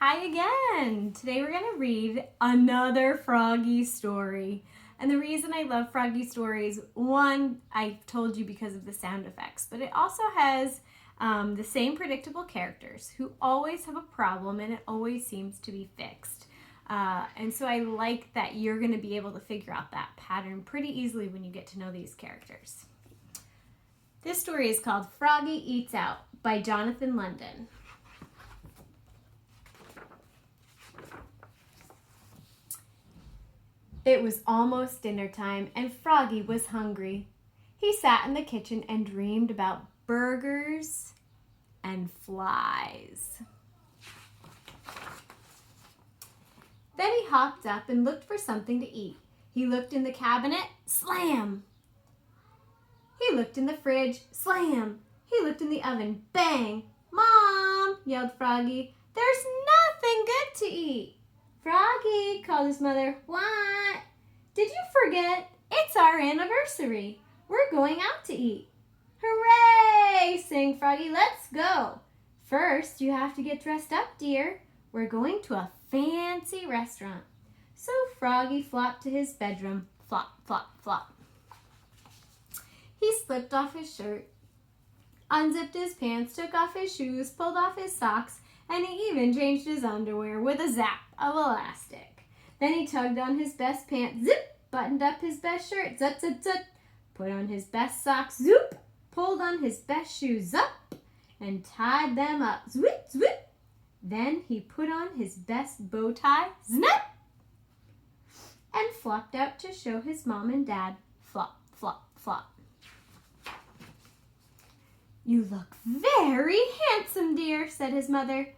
Hi again! Today we're going to read another Froggy story. And the reason I love Froggy stories, one, I told you because of the sound effects, but it also has the same predictable characters who always have a problem and it always seems to be fixed. And so I like that you're going to be able to figure out that pattern pretty easily when you get to know these characters. This story is called Froggy Eats Out by Jonathan London. It was almost dinner time, and Froggy was hungry. He sat in the kitchen and dreamed about burgers and flies. Then he hopped up and looked for something to eat. He looked in the cabinet, slam! He looked in the fridge, slam! He looked in the oven, bang! Mom, yelled Froggy, there's nothing good to eat. Froggy, called his mother. What? Did you forget? It's our anniversary. We're going out to eat. Hooray, sang Froggy. Let's go. First, you have to get dressed up, dear. We're going to a fancy restaurant. So Froggy flopped to his bedroom. Flop, flop, flop. He slipped off his shirt, unzipped his pants, took off his shoes, pulled off his socks, and he even changed his underwear with a zap of elastic. Then he tugged on his best pants, zip, buttoned up his best shirt, zut, zut, zut, put on his best socks, zoop, pulled on his best shoes, up, and tied them up, zwip, zwip. Then he put on his best bow tie, snap, and flopped out to show his mom and dad, flop, flop, flop. You look very handsome, dear, said his mother,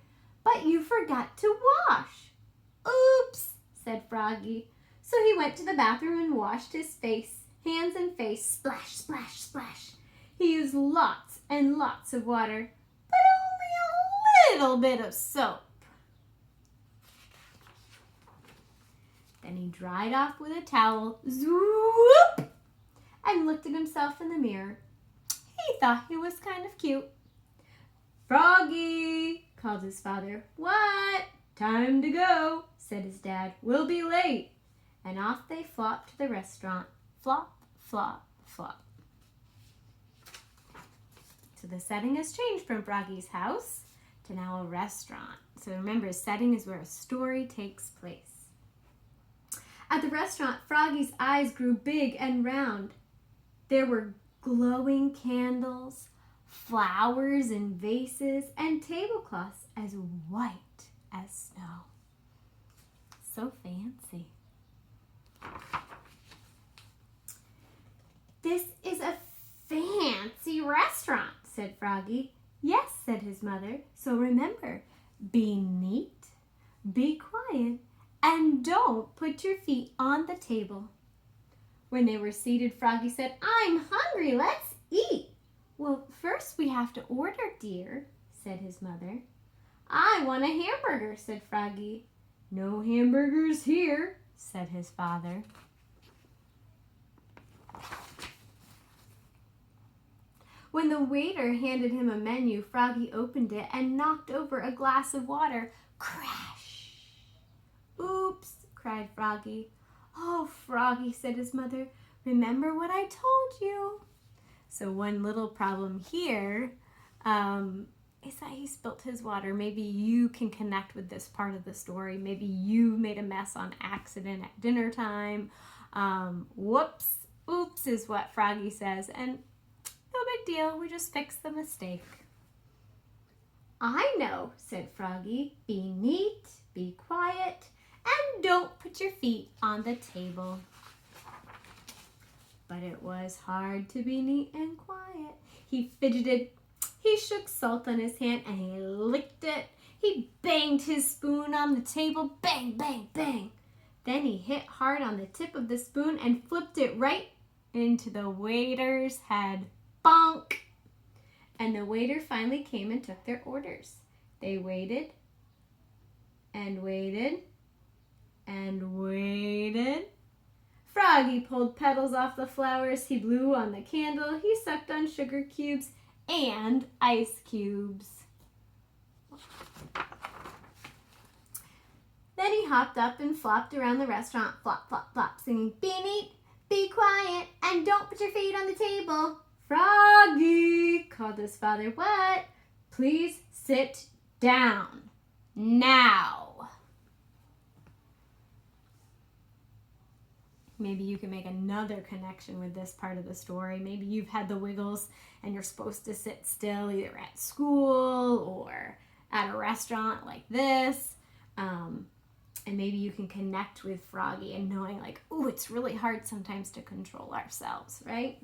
but you forgot to wash. Oops, said Froggy. So he went to the bathroom and washed his face, hands and face, splash, splash, splash. He used lots and lots of water, but only a little bit of soap. Then he dried off with a towel, zoop, and looked at himself in the mirror. He thought he was kind of cute. Froggy, called his father. What? Time to go, said his dad. We'll be late. And off they flopped to the restaurant. Flop, flop, flop. So the setting has changed from Froggy's house to now a restaurant. So remember, a setting is where a story takes place. At the restaurant, Froggy's eyes grew big and round. There were glowing candles, flowers in vases, and tablecloths as white as snow. So fancy. This is a fancy restaurant, said Froggy. Yes, said his mother. So remember, be neat, be quiet, and don't put your feet on the table. When they were seated, Froggy said, I'm hungry, let's eat. Well, first we have to order, dear, said his mother. I want a hamburger, said Froggy. No hamburgers here, said his father. When the waiter handed him a menu, Froggy opened it and knocked over a glass of water. Crash! Oops, cried Froggy. Oh, Froggy, said his mother, remember what I told you. So one little problem here is that he spilt his water. Maybe you can connect with this part of the story. Maybe you made a mess on accident at dinner time. Whoops, oops is what Froggy says. And no big deal, we just fixed the mistake. I know, said Froggy. Be neat, be quiet, and don't put your feet on the table. But it was hard to be neat and quiet. He fidgeted, he shook salt on his hand, and he licked it. He banged his spoon on the table, bang, bang, bang. Then he hit hard on the tip of the spoon and flipped it right into the waiter's head. Bonk! And the waiter finally came and took their orders. They waited and waited and waited. Froggy pulled petals off the flowers, he blew on the candle, he sucked on sugar cubes and ice cubes. hopped up and flopped around the restaurant, flop, flop, flop, singing, "Be neat, be quiet, and don't put your feet on the table." "Froggy," called his father. "What?" "Please sit down. Now." Maybe you can make another connection with this part of the story. Maybe you've had the wiggles and you're supposed to sit still either at school or at a restaurant like this. And maybe you can connect with Froggy and knowing like, ooh, it's really hard sometimes to control ourselves, right?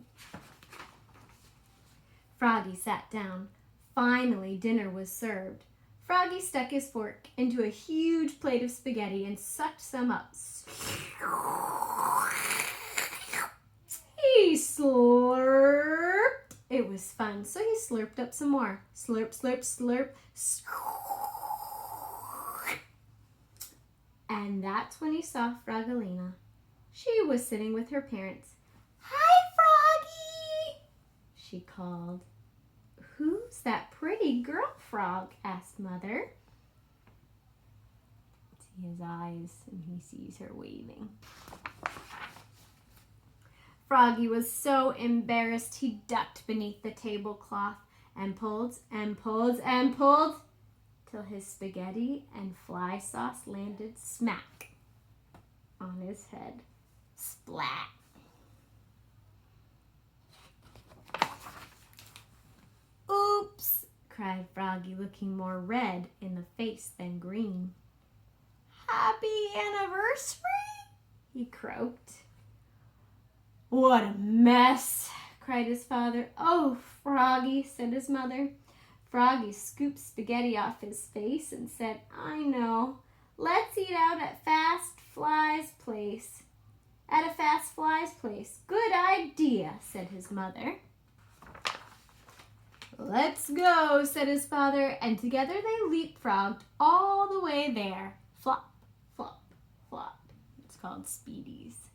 Froggy sat down. Finally, dinner was served. Froggy stuck his fork into a huge plate of spaghetti and sucked some up. He slurped. It was fun, so he slurped up some more. Slurp, slurp, slurp. And that's when he saw Froggalina. She was sitting with her parents. "Hi, Froggy," she called. "Who's that pretty girl frog?" asked Mother. See his eyes, and he sees her waving. Froggy was so embarrassed he ducked beneath the tablecloth and pulled and pulled and pulled till his spaghetti and fly sauce landed smack on his head. Splat! "Oops!" cried Froggy, looking more red in the face than green. "Happy anniversary!" he croaked. "What a mess!" cried his father. "Oh, Froggy," said his mother. Froggy scooped spaghetti off his face and said, "I know. Let's eat out at Fast Fly's place." "At a Fast Fly's place. Good idea," said his mother. "Let's go," said his father, and together they leapfrogged all the way there. Flop, flop, flop. It's called Speedies.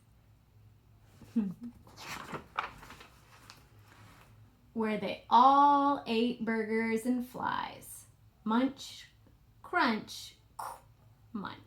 Where they all ate burgers and flies. Munch, crunch, munch.